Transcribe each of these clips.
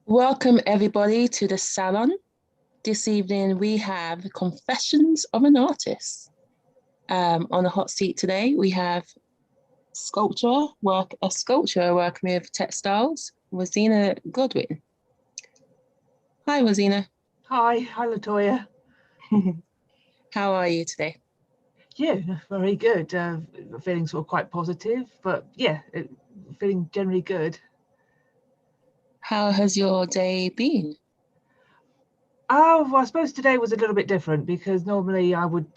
Welcome everybody to the salon. This evening we have Confessions of an Artist. On the hot seat today we have a sculptor working with textiles, Rosina Godwin. Hi Rosina. Hi Latoya. How are you today? Yeah, very good. Feeling sort of quite positive, but yeah, feeling generally good. How has your day been? Oh, well, I suppose today was a little bit different because normally I would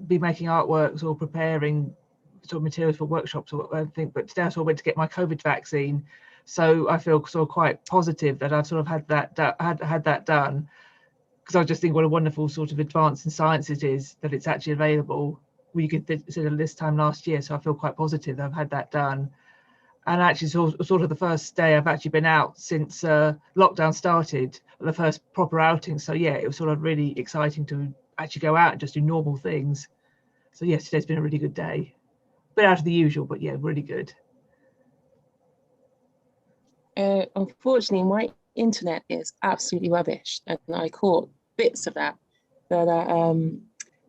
be making artworks or preparing sort of materials for workshops or anything, but today I sort of went to get my COVID vaccine, so I feel sort of quite positive that I've sort of had that done, because I was just thinking what a wonderful sort of advance in science it is that it's actually available. We could consider this time last year, so I feel quite positive that I've had that done. And actually sort of the first day I've actually been out since lockdown started, the first proper outing. So yeah, it was sort of really exciting to actually go out and just do normal things. So yes, today's been a really good day. A bit out of the usual, but yeah, really good. Unfortunately, my internet is absolutely rubbish, and I caught bits of that. But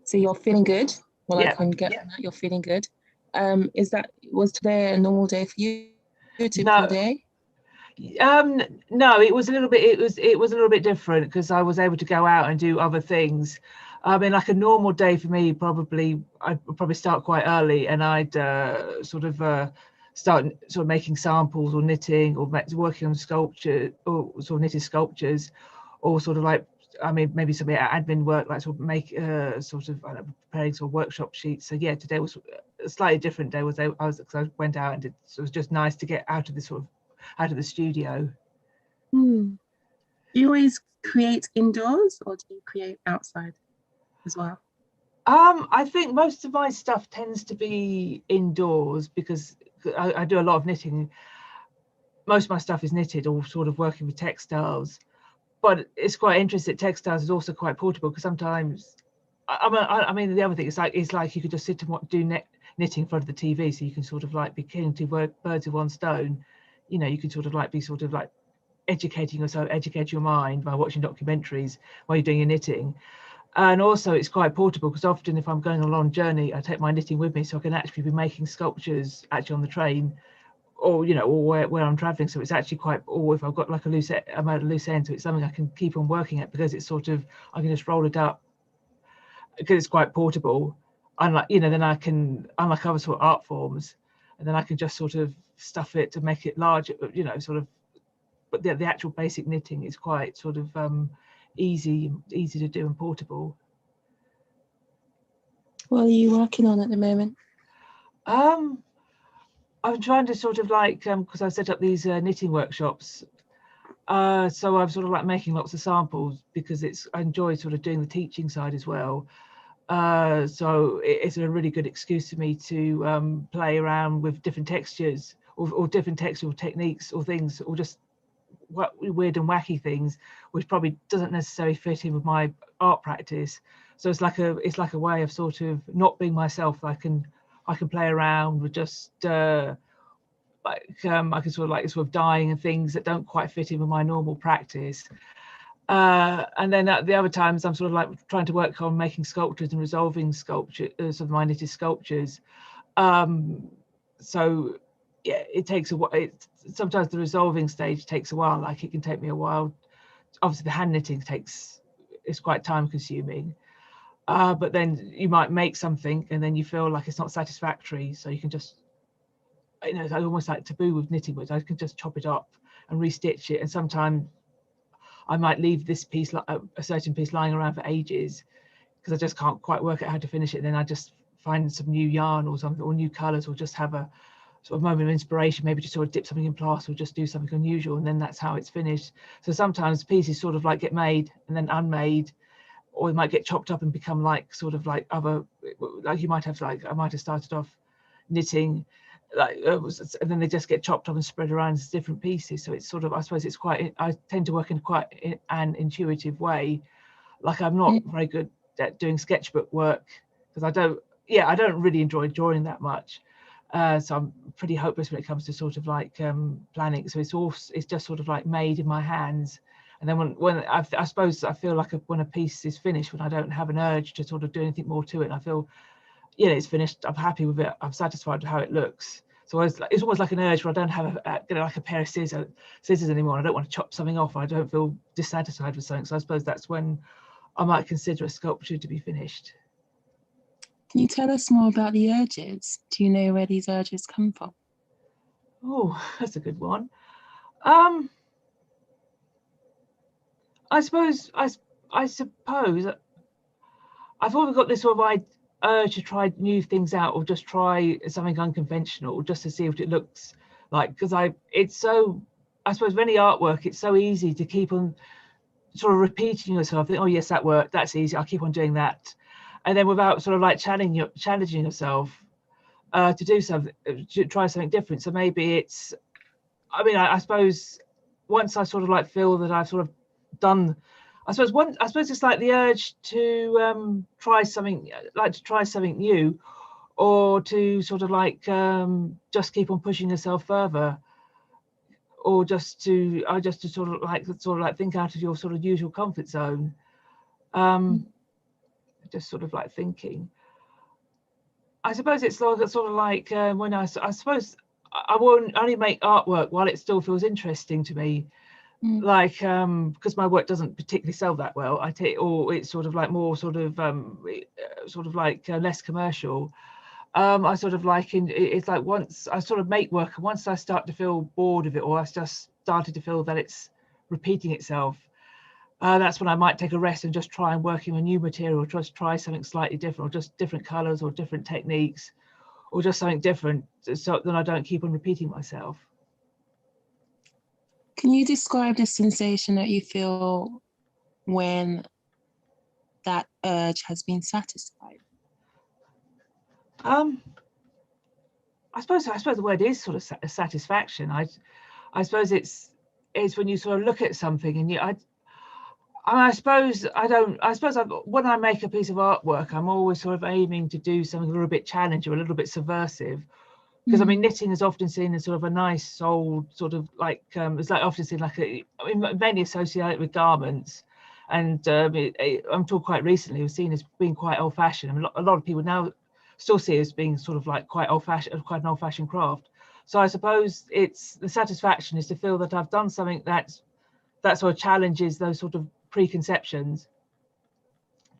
so you're feeling good? Well, yeah. I can get from that. You're feeling good. Was today a normal day for you? A typical day? No, it was a little bit. It was a little bit different because I was able to go out and do other things. I mean, like a normal day for me, I'd probably start quite early, and I'd start making samples or knitting or working on sculpture or sort of knitted sculptures, or sort of like, I mean, maybe some admin work, like sort of make preparing sort of workshop sheets. So yeah, today was a slightly different day. I went out and it was just nice to get out of this sort of out of the studio. Do you always create indoors or do you create outside as well? I think most of my stuff tends to be indoors because I do a lot of knitting. Most of my stuff is knitted or sort of working with textiles, but it's quite interesting. Textiles is also quite portable because sometimes, I mean, the other thing is like you could just sit and do knitting in front of the TV, so you can sort of like be killing two birds with one stone. You know, you can sort of like be sort of like educating yourself, educate your mind by watching documentaries while you're doing your knitting. And also it's quite portable because often if I'm going on a long journey, I take my knitting with me, so I can actually be making sculptures actually on the train, or you know, or where I'm traveling. So it's actually quite, or if I've got like I'm at a loose end, so it's something I can keep on working at because it's sort of, I can just roll it up because it's quite portable. Unlike, you know, then I can, unlike other sort of art forms, and then I can just sort of stuff it to make it larger, you know, sort of. But the actual basic knitting is quite sort of easy to do and portable. What are you working on at the moment? I'm trying to sort of like, because I've set up these knitting workshops. So I'm sort of like making lots of samples because I enjoy sort of doing the teaching side as well. So it's a really good excuse for me to play around with different textures or different textural techniques or things, or just weird and wacky things which probably doesn't necessarily fit in with my art practice. So it's like a way of sort of not being myself. I can play around with just I can sort of dyeing and things that don't quite fit in with my normal practice. And then at the other times I'm sort of like trying to work on making sculptures and resolving sculptures of my knitted sculptures. So yeah, it takes a while. Sometimes the resolving stage takes a while. Like it can take me a while. Obviously the hand knitting is quite time consuming. But then you might make something and then you feel like it's not satisfactory. So you can just, you know, it's almost like taboo with knitting, which I can just chop it up and restitch it. And sometimes I might leave this piece, a certain piece, lying around for ages because I just can't quite work out how to finish it. And then I just find some new yarn or something, or new colours, or just have a sort of moment of inspiration, maybe just sort of dip something in plaster or just do something unusual, and then that's how it's finished. So sometimes pieces sort of like get made and then unmade, or it might get chopped up and become like sort of like other, like you might have, like I might have started off knitting like and then they just get chopped up and spread around as different pieces. So it's sort of, I suppose it's quite, I tend to work in quite an intuitive way. Like I'm not very good at doing sketchbook work because I don't really enjoy drawing that much. So I'm pretty hopeless when it comes to sort of like planning. So it's just sort of like made in my hands. And then when I suppose I feel like when a piece is finished, when I don't have an urge to sort of do anything more to it, and I feel, it's finished, I'm happy with it, I'm satisfied with how it looks. So it's almost like an urge where I don't have like a pair of scissors anymore, and I don't want to chop something off, I don't feel dissatisfied with something. So I suppose that's when I might consider a sculpture to be finished. Can you tell us more about the urges? Do you know where these urges come from? Oh, that's a good one. I suppose I've always got this sort of urge to try new things out, or just try something unconventional, just to see what it looks like. Because I suppose with any artwork, it's so easy to keep on sort of repeating yourself. Think, oh yes, that worked. That's easy. I'll keep on doing that, and then without sort of like challenging yourself to do something, to try something different. So maybe it's, I suppose once I sort of like feel that I've sort of done, I suppose it's like the urge to try something new, or to sort of like just keep on pushing yourself further, or just to sort of like think out of your sort of usual comfort zone. Just sort of like thinking. I suppose it's sort of like when I suppose I won't only make artwork while it still feels interesting to me. Like because my work doesn't particularly sell that well, or it's sort of like more sort of like less commercial. I sort of like it's like once I sort of make work, and once I start to feel bored of it, or I just started to feel that it's repeating itself, that's when I might take a rest and just try and working on new material, just try something slightly different, or just different colors or different techniques, or just something different, so then I don't keep on repeating myself. Can you describe the sensation that you feel when that urge has been satisfied? I suppose the word is sort of satisfaction. I suppose it's when you sort of look at something and when I make a piece of artwork, I'm always sort of aiming to do something a little bit challenging, or a little bit subversive. Because knitting is often seen as sort of a nice old sort of like it's like often seen like mainly associated with garments, and until quite recently it was seen as being quite old-fashioned. A lot of people now still see it as being sort of like quite old-fashioned, quite an old-fashioned craft. So I suppose it's the satisfaction is to feel that I've done something that sort of challenges those sort of preconceptions,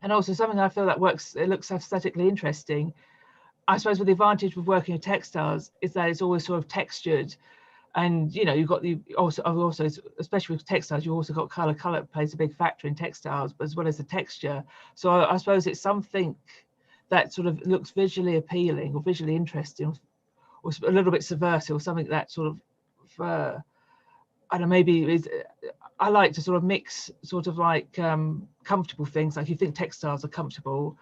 and also something I feel that it looks aesthetically interesting. I suppose with the advantage of working with textiles is that it's always sort of textured, and you've got also especially with textiles, you've also got color. Color plays a big factor in textiles, but as well as the texture. So I suppose it's something that sort of looks visually appealing or visually interesting, or a little bit subversive, or something that sort of I don't know, maybe I like to sort of mix sort of like comfortable things, like you think textiles are comfortable,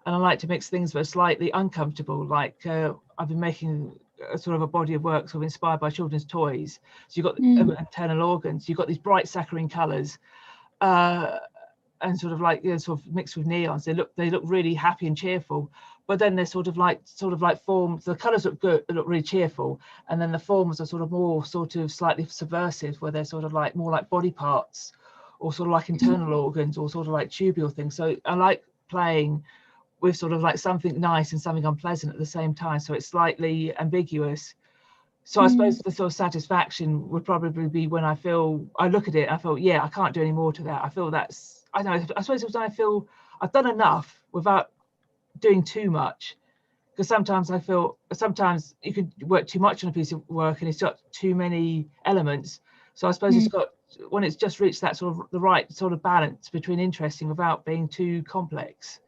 and I like to mix things that are slightly uncomfortable. Like I've been making sort of a body of work sort of inspired by children's toys. So you've got internal organs, you've got these bright saccharine colours, and sort of like sort of mixed with neons. They look really happy and cheerful. But then they're sort of like forms. The colours look good, they look really cheerful, and then the forms are sort of more sort of slightly subversive, where they're sort of like more like body parts, or sort of like internal organs, or sort of like tubular things. So I like playing with sort of like something nice and something unpleasant at the same time. So it's slightly ambiguous. So I suppose the sort of satisfaction would probably be when I look at it, I feel, yeah, I can't do any more to that. I feel I don't know, I suppose it's when I feel I've done enough without doing too much. Because sometimes I feel, sometimes you could work too much on a piece of work and it's got too many elements. So I suppose it's got, when it's just reached that sort of the right sort of balance between interesting without being too complex.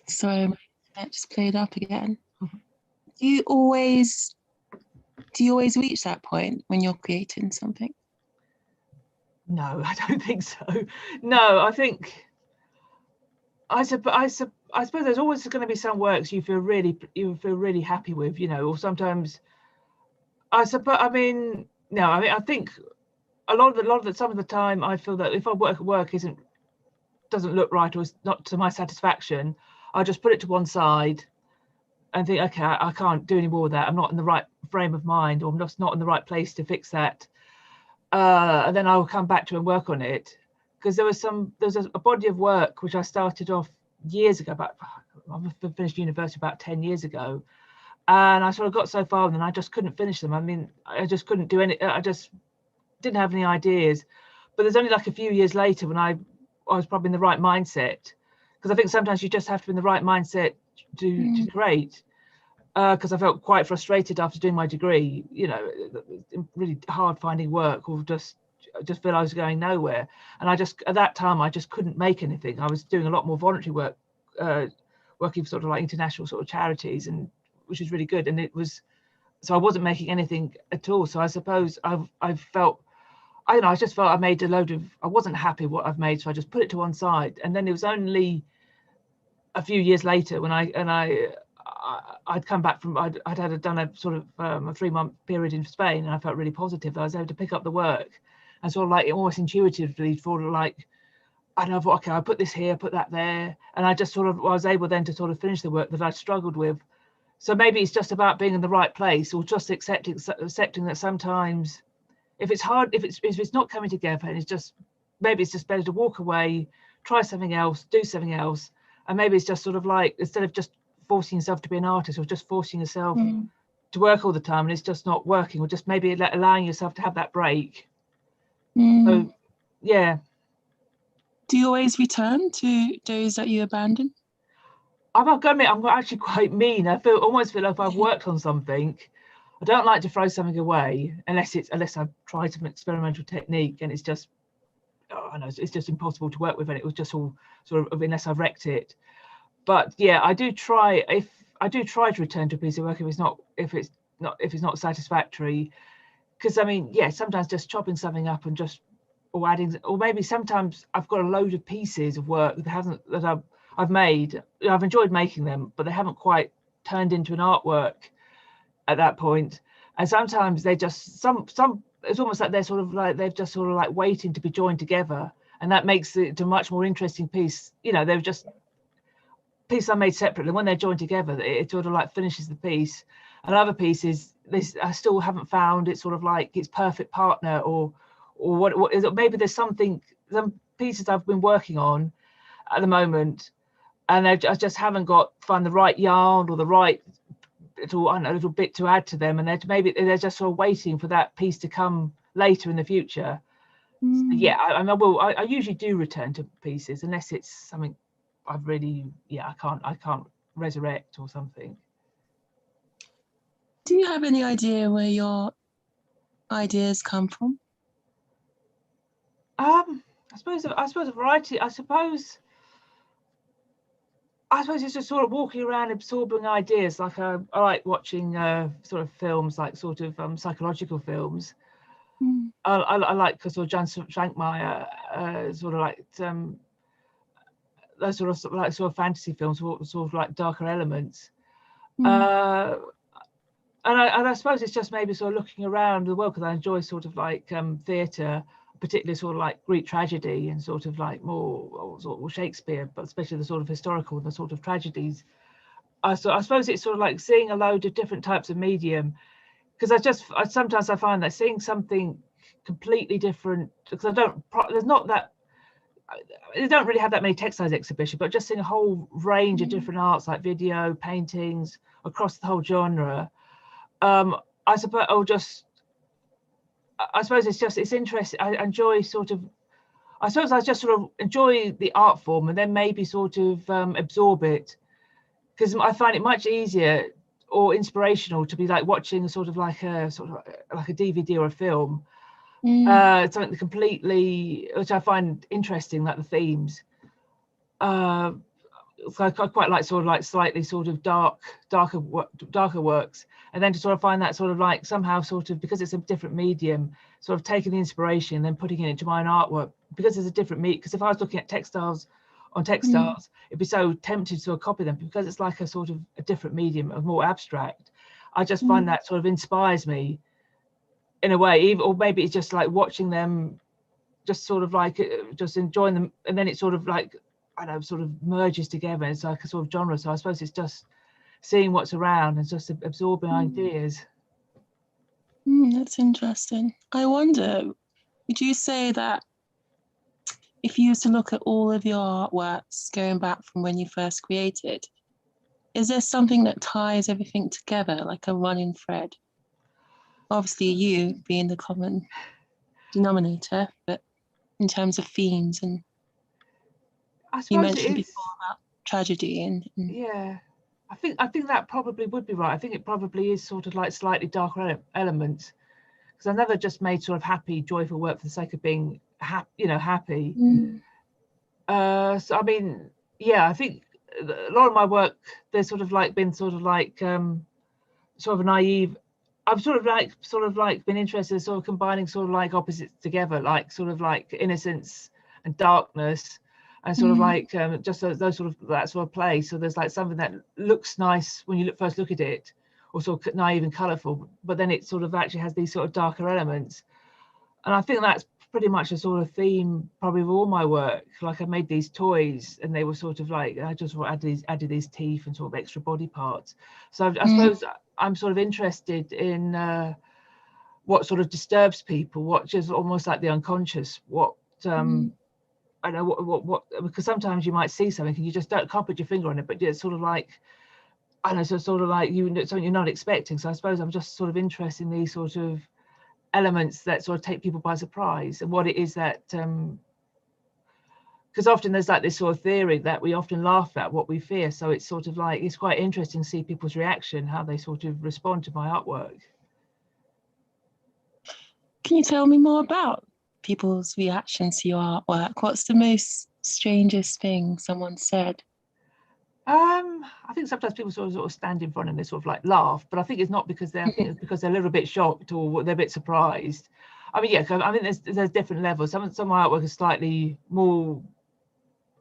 Sorry, my internet just played up again. Do you always reach that point when you're creating something? No, I don't think so. No, I think I suppose there's always going to be some works you feel really happy with, or sometimes I think some of the time I feel that if I work doesn't look right or is not to my satisfaction, I just put it to one side and think, okay, I can't do any more of that. I'm not in the right frame of mind, or I'm just not in the right place to fix that. And then I'll come back to and work on it. Because there's a body of work which I started off years ago, I finished university about 10 years ago. And I sort of got so far and then I just couldn't finish them. I mean, I just couldn't do any, I just didn't have any ideas. But there's only like a few years later when I was probably in the right mindset. Because I think sometimes you just have to be in the right mindset to create. Because I felt quite frustrated after doing my degree, you know, really hard finding work, or just feel I was going nowhere. And at that time, I just couldn't make anything. I was doing a lot more voluntary work, working for sort of like international sort of charities, and which was really good. And so I wasn't making anything at all. So I suppose I felt, I don't know, I just felt I made I wasn't happy what I've made. So I just put it to one side. And then it was only a few years later when I'd come back from, I'd done a sort of a 3-month period in Spain, and I felt really positive that I was able to pick up the work and sort of like almost intuitively sort of like, I don't know, okay, I'll put this here, put that there. And I just sort of, I was able then to sort of finish the work that I struggled with. So maybe it's just about being in the right place, or just accepting that sometimes if it's hard, if it's not coming together, and maybe it's just better to walk away, try something else, do something else. And maybe it's just sort of like, instead of just forcing yourself to be an artist, or just forcing yourself to work all the time and it's just not working, or just maybe allowing yourself to have that break. So yeah. Do you always return to those that you abandon? I've got to admit, I'm actually quite mean. I almost feel like if I've worked on something, I don't like to throw something away unless I've tried some experimental technique and it's just, I know it's just impossible to work with, and it was just all sort of, unless I've wrecked it. But yeah, I do try to return to a piece of work if it's not satisfactory. Because I mean, yeah, sometimes just chopping something up and or adding, or maybe sometimes I've got a load of pieces of work that I've made. I've enjoyed making them, but they haven't quite turned into an artwork at that point. And sometimes they just it's almost like they're sort of like they've just sort of like waiting to be joined together, and that makes it a much more interesting piece. You know, they're just pieces I made separately. When they're joined together, it sort of like finishes the piece. And other pieces, I still haven't found it's sort of like its perfect partner, or what is it? Maybe there's some pieces I've been working on at the moment, and I just haven't found the right yarn or the right little bit to add to them, and they're just sort of waiting for that piece to come later in the future. So yeah, I usually do return to pieces unless it's something I've really, I can't resurrect or something. Do you have any idea where your ideas come from? I suppose a variety. I suppose it's just sort of walking around absorbing ideas. Like I like watching sort of films, like sort of psychological films. I like sort of Jan Schrankmeyer, sort of like those sort of fantasy films, sort of like darker elements. And I suppose it's just maybe sort of looking around the world, because I enjoy sort of like theatre, particularly sort of like Greek tragedy and sort of like more sort of Shakespeare, but especially the sort of historical, the sort of tragedies. I suppose it's sort of like seeing a load of different types of medium, because sometimes I find that seeing something completely different, because they don't really have that many textiles exhibitions, but just seeing a whole range of different arts like video, paintings across the whole genre. I suppose it's interesting. I enjoy I just sort of enjoy the art form, and then maybe sort of absorb it, because I find it much easier or inspirational to be like watching sort of like a DVD or a film, something completely, which I find interesting, like the themes. So I quite like sort of like slightly sort of darker works, and then to sort of find that sort of like somehow sort of, because it's a different medium, sort of taking the inspiration and then putting it into my own artwork, because it's a different medium. Because if I was looking at textiles, it'd be so tempted to copy them, because it's like a sort of a different medium, a more abstract. I just find that sort of inspires me. in a way, or maybe it's just like watching them, just sort of like just enjoying them, and then it sort of like, I don't know, sort of merges together. It's like a sort of genre. So I suppose it's just seeing what's around and just absorbing ideas. That's interesting. I wonder, would you say that if you used to look at all of your artworks going back from when you first created, is there something that ties everything together, like a running thread? Obviously, you being the common denominator, but in terms of themes, and I you suppose it mentioned is. before about tragedy and Yeah, I think that probably would be right. I think it probably is sort of like slightly darker elements, because I never just made sort of happy, joyful work for the sake of being happy, you know, happy. So I mean, yeah, I think a lot of my work, there's sort of like been sort of like sort of a naive. I've sort of like been interested in sort of combining sort of like opposites together, like sort of like innocence and darkness, and sort of like just those sort of that sort of play. So there's like something that looks nice when you first look at it, or sort of naive and colourful, but then it sort of actually has these sort of darker elements. And I think that's pretty much a sort of theme probably of all my work. Like I made these toys, and they were sort of like, I just added these teeth and sort of extra body parts. So I suppose I'm sort of interested in what sort of disturbs people, what just almost like the unconscious, what I know what because sometimes you might see something and you just can't put your finger on it, but it's sort of like, I don't know, so sort of like something you're not expecting. So I suppose I'm just sort of interested in these sort of elements that sort of take people by surprise, and what it is that because often there's like this sort of theory that we often laugh at what we fear. So it's sort of like, it's quite interesting to see people's reaction, how they sort of respond to my artwork. Can you tell me more about people's reactions to your artwork? What's the most strangest thing someone said? I think sometimes people sort of stand in front and they sort of like laugh, but I think it's not because I think it's because they're a little bit shocked or they're a bit surprised. I mean, yeah, I mean, there's different levels. Some of my artwork is slightly more,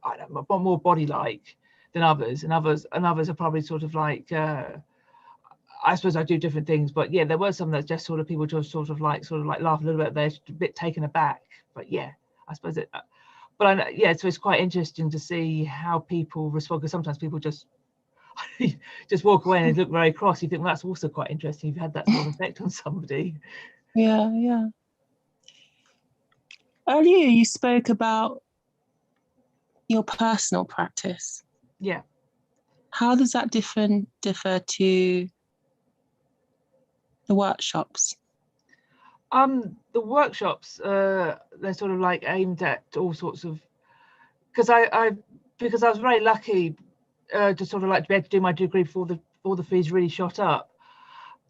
I don't know, more body-like than others, and others are probably sort of like, I suppose I do different things, but yeah, there were some that just sort of people just sort of like laugh a little bit. They're a bit taken aback, but yeah, I suppose it. But yeah, so it's quite interesting to see how people respond, because sometimes people just just walk away and look very cross. You think, well, that's also quite interesting. You've had that sort of effect on somebody. Yeah. Earlier, you spoke about your personal practice. Yeah. How does that differ to the workshops? The workshops, they're sort of like aimed at all sorts of, because I was very lucky to sort of like to be able to do my degree before the fees really shot up.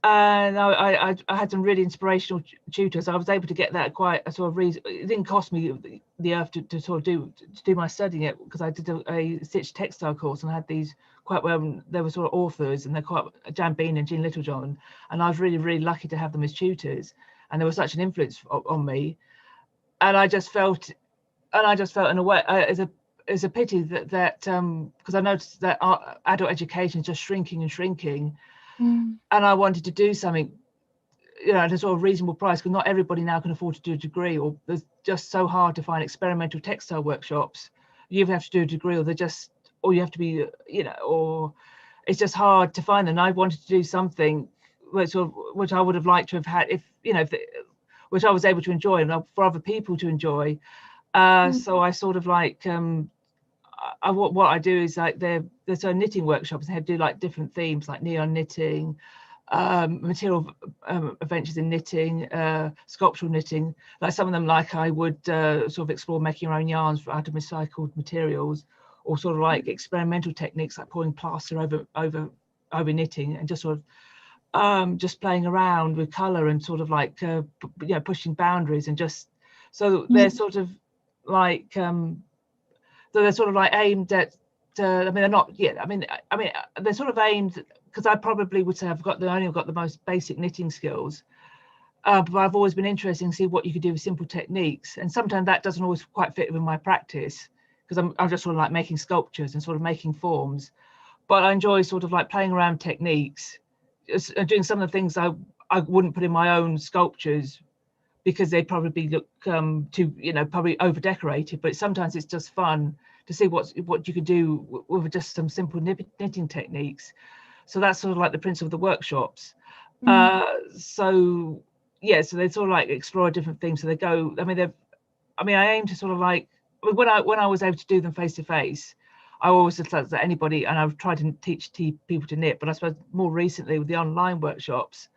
And I had some really inspirational tutors. I was able to get that quite a sort of reason. It didn't cost me the earth to sort of do my studying it, because I did a stitch textile course, and I had these quite well. They were sort of authors, and they're quite Jan Bean and Jean Littlejohn, and I was really lucky to have them as tutors, and they were such an influence on me. And I just felt in a way as a pity that because I noticed that adult education is just shrinking and shrinking. And I wanted to do something, you know, at a sort of reasonable price, because not everybody now can afford to do a degree, or it's just so hard to find experimental textile workshops. You have to do a degree, or or you have to be, you know, or it's just hard to find them. And I wanted to do something which I would have liked to have had, if you know, which I was able to enjoy, and for other people to enjoy. So I sort of like what I do is like there's knitting workshops, and I do like different themes like neon knitting, material adventures in knitting, sculptural knitting. Like some of them, like I would sort of explore making your own yarns out of recycled materials, or sort of like experimental techniques like pouring plaster over knitting, and just sort of just playing around with color and sort of like you know, pushing boundaries, and just so they're sort of like so they're sort of like aimed at I mean, they're not yet. I mean they're sort of aimed, because I probably would say I've only got the most basic knitting skills, but I've always been interested in see what you could do with simple techniques, and sometimes that doesn't always quite fit with my practice, because I'm just sort of like making sculptures and sort of making forms, but I enjoy sort of like playing around techniques, doing some of the things I I wouldn't put in my own sculptures because they'd probably look too, probably over decorated. But sometimes it's just fun to see what you can do with just some simple knitting techniques. So that's sort of like the principle of the workshops. So yeah, so they sort of like explore different things. So they go, I aim to sort of like, when I was able to do them face to face, I always just thought that anybody, and I've tried to teach people to knit, but I suppose more recently with the online workshops,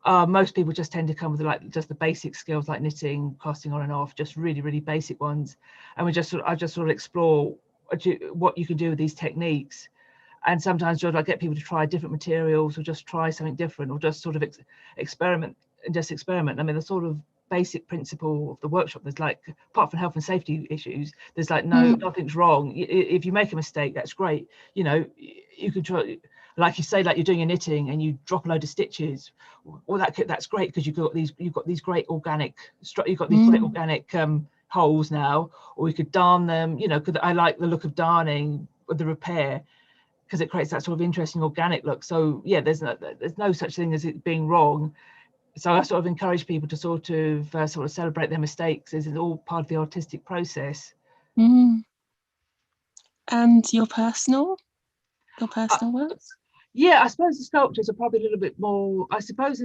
most people just tend to come with like just the basic skills like knitting, casting on and off, just really, really basic ones. And I just sort of explore what you can do with these techniques. And sometimes I get people to try different materials or just try something different or just sort of experiment. The sort of basic principle of the workshop, there's like, apart from health and safety issues, there's like nothing's wrong. If you make a mistake, that's great. You can try, like you say, like you're doing your knitting and you drop a load of stitches. Well, that's great because you've got these great organic holes now, or you could darn them. Because I like the look of darning with the repair, because it creates that sort of interesting organic look. So yeah, there's no such thing as it being wrong. So I sort of encourage people to sort of celebrate their mistakes, as it's all part of the artistic process. And your personal works? Yeah, I suppose the sculptures are probably a little bit more, I suppose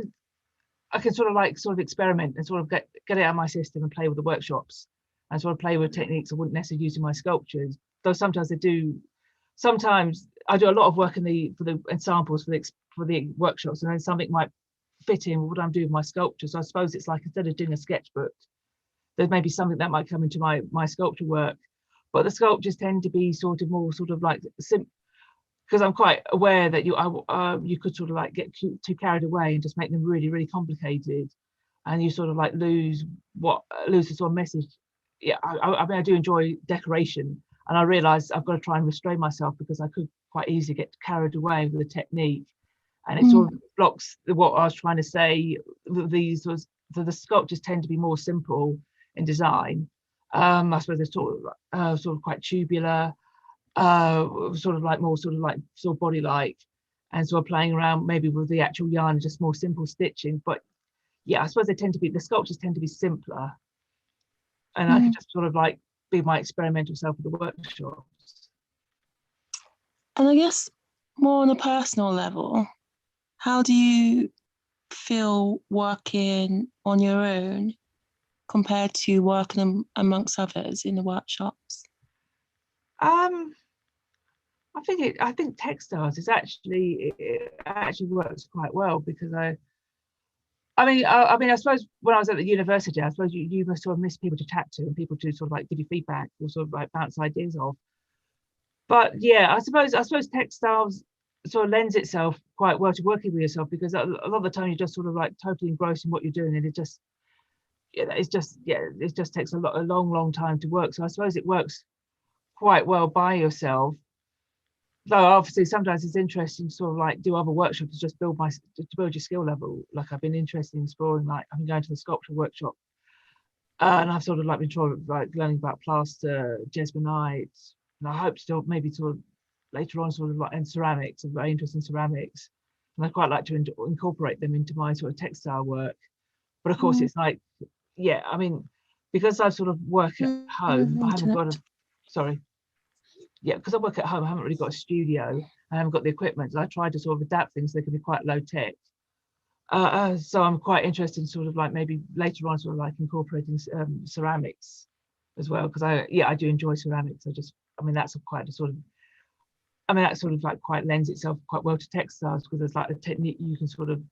I can sort of experiment and sort of get it out of my system and play with the workshops and sort of play with techniques I wouldn't necessarily use in my sculptures. Though sometimes I do a lot of work in samples for the workshops, and then something might fit in with what I'm doing with my sculpture. So I suppose it's like, instead of doing a sketchbook, there may be something that might come into my sculpture work. But the sculptures tend to be sort of more sort of like because I'm quite aware that you could sort of like get too carried away and just make them really, really complicated, and you sort of like lose the sort of message. Yeah, I do enjoy decoration, and I realise I've got to try and restrain myself, because I could quite easily get carried away with the technique, and it sort of blocks what I was trying to say. The sculptures tend to be more simple in design. I suppose they're sort of quite tubular, sort of body like, and sort of playing around maybe with the actual yarn, just more simple stitching. But yeah, I suppose the sculptures tend to be simpler, and I could just sort of like be my experimental self with the workshops. And I guess more on a personal level, how do you feel working on your own compared to working amongst others in the workshops? I think textiles it actually works quite well, because I suppose when I was at the university, I suppose you must sort of miss people to chat to and people to sort of like give you feedback or sort of like bounce ideas off. But yeah, I suppose textiles sort of lends itself quite well to working with yourself, because a lot of the time you're just sort of like totally engrossed in what you're doing, and it just takes a long time to work. So I suppose it works quite well by yourself. Though obviously sometimes it's interesting to sort of like do other workshops to just build your skill level. Like I've been interested in exploring, like I've been going to the sculpture workshop, and I've sort of like been trying like learning about plaster, jesmonite, and I hope to maybe sort of later on sort of like in ceramics. I'm very interested in ceramics, and I quite like to incorporate them into my sort of textile work. But of course it's like, yeah, because I sort of work at home, I haven't got because I work at home, I haven't really got a studio, I haven't got the equipment. So I try to sort of adapt things so they can be quite low tech. So I'm quite interested in sort of like maybe later on sort of like incorporating ceramics as well, because I do enjoy ceramics. That's quite a sort of that sort of like quite lends itself quite well to textiles, because there's like a technique you can sort of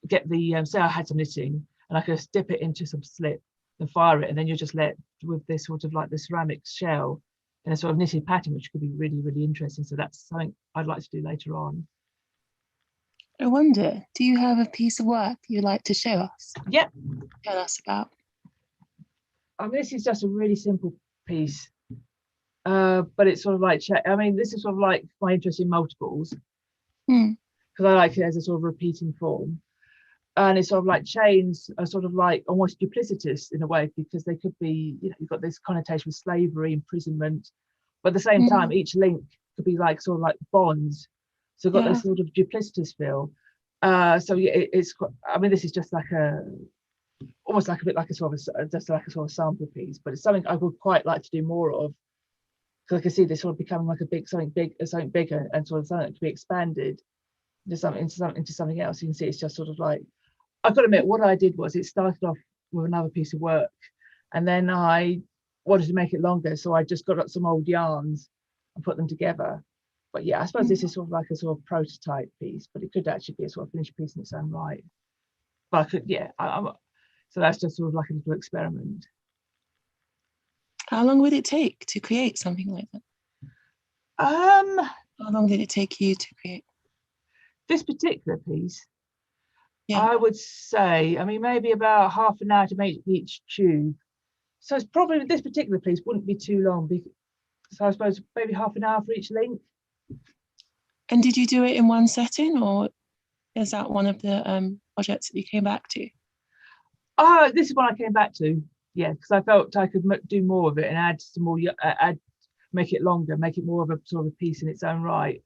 get the say I had some knitting and I could just dip it into some slip and fire it, and then you're just left with this sort of like the ceramic shell in a sort of knitted pattern, which could be really, really interesting. So that's something I'd like to do later on. I wonder, do you have a piece of work you'd like to show us? Yep. Tell us about. This is just a really simple piece, but it's sort of like, this is sort of like my interest in multiples, because I like it as a sort of repeating form. And it's sort of like chains are sort of like almost duplicitous in a way, because they could be, you've got this connotation with slavery, imprisonment, but at the same time, each link could be like sort of like bonds. So you've got this sort of duplicitous feel. So yeah, it's I mean, this is just like almost like a bit like a sort of just like a sort of sample piece, but it's something I would quite like to do more of, because I can see this sort of becoming like something bigger, and sort of something to be expanded into something else. You can see it's just sort of like, I've got to admit, what I did was, it started off with another piece of work, and then I wanted to make it longer, so I just got up some old yarns and put them together. But yeah, I suppose this is sort of like a sort of prototype piece, but it could actually be a sort of finished piece in its own right. But I could, yeah, so that's just sort of like a little experiment. How long would it take to create something like that? How long did it take you to create this particular piece? Yeah. I would say, I mean, maybe about half an hour to make each tube. So it's probably, this particular piece wouldn't be too long, so I suppose maybe half an hour for each link. And did you do it in one setting, or is that one of the projects that you came back to? Oh, this is what I came back to. Yeah, because I felt I could do more of it and add some more, make it longer, make it more of a sort of piece in its own right.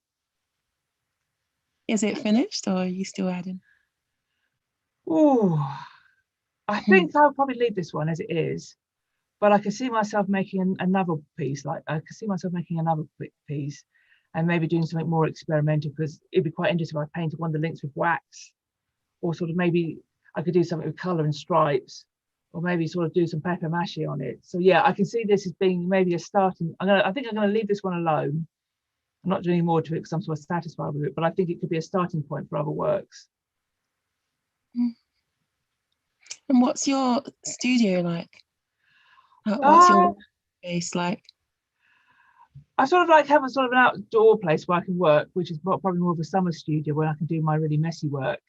Is it finished, or are you still adding? Oh, I think I'll probably leave this one as it is, but I could see myself making another piece. Like, I could see myself making another piece and maybe doing something more experimental, because it'd be quite interesting if I painted one of the links with wax, or sort of maybe I could do something with color and stripes, or maybe sort of do some paper mache on it. So yeah, I can see this as being maybe a starting. I think I'm gonna leave this one alone. I'm not doing any more to it because I'm sort of satisfied with it, but I think it could be a starting point for other works. And what's your studio like? What's your space like? I sort of like have a sort of an outdoor place where I can work, which is probably more of a summer studio where I can do my really messy work.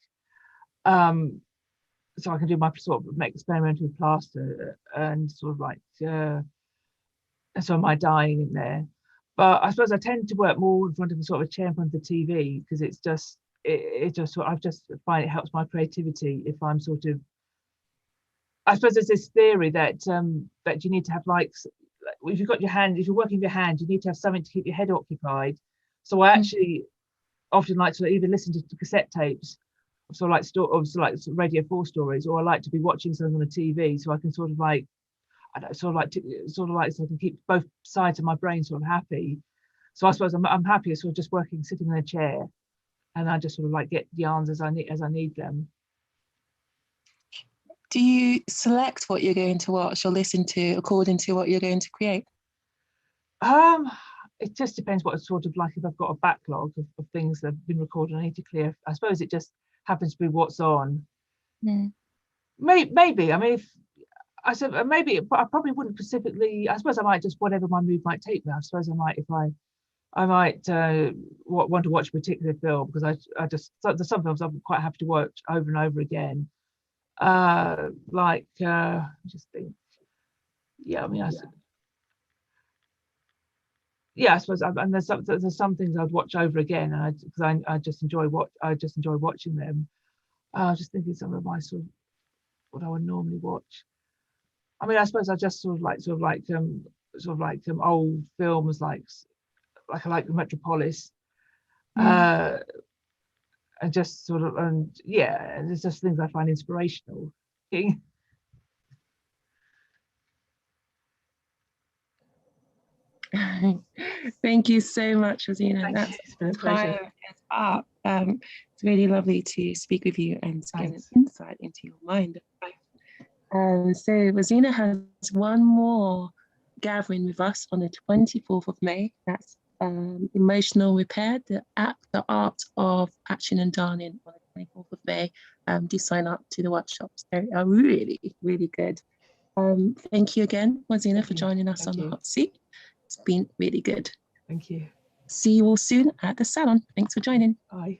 So I can do my sort of make experimental with plaster and sort of like and so my dyeing in there. But I suppose I tend to work more in front of a sort of a chair in front of the TV, because it's just it just I just find it helps my creativity if I'm sort of, I suppose there's this theory that that you need to have like if you've got your hand, if you're working with your hand, you need to have something to keep your head occupied. So I actually often like to either listen to cassette tapes, so like Radio 4 stories, or I like to be watching something on the TV, so I can sort of like, I don't know, so I can keep both sides of my brain sort of happy. So I suppose I'm happy sort of just working, sitting in a chair, and I just sort of like get yarns as I need them. Do you select what you're going to watch or listen to according to what you're going to create? It just depends what it's sort of like. If I've got a backlog of things that have been recorded, I need to clear. I suppose it just happens to be what's on. Maybe. I mean, if I said maybe, but I probably wouldn't specifically. I suppose I might just, whatever my mood might take me. I suppose I might, if I might want to watch a particular film, because I just, there's some films I'm quite happy to watch over and over again. Just think. Yeah, I mean, I suppose, and there's some things I'd watch over again, and because I just enjoy watching them. I was just thinking some of my sort of what I would normally watch. I mean, I suppose I just sort of like old films like I like Metropolis, and just sort of, and yeah, there's just things I find inspirational. Thank you so much, Rosina. That's been a pleasure. Up. It's really lovely to speak with you and to get an insight into your mind. So Rosina has one more gathering with us on the 24th of May. That's Emotional Repair, the art of patching and darning on the 24th of May. Do sign up to the workshops. They are really, really good. Thank you again, Rosina, for joining us on the hot seat. It's been really good. Thank you. See you all soon at the salon. Thanks for joining. Bye.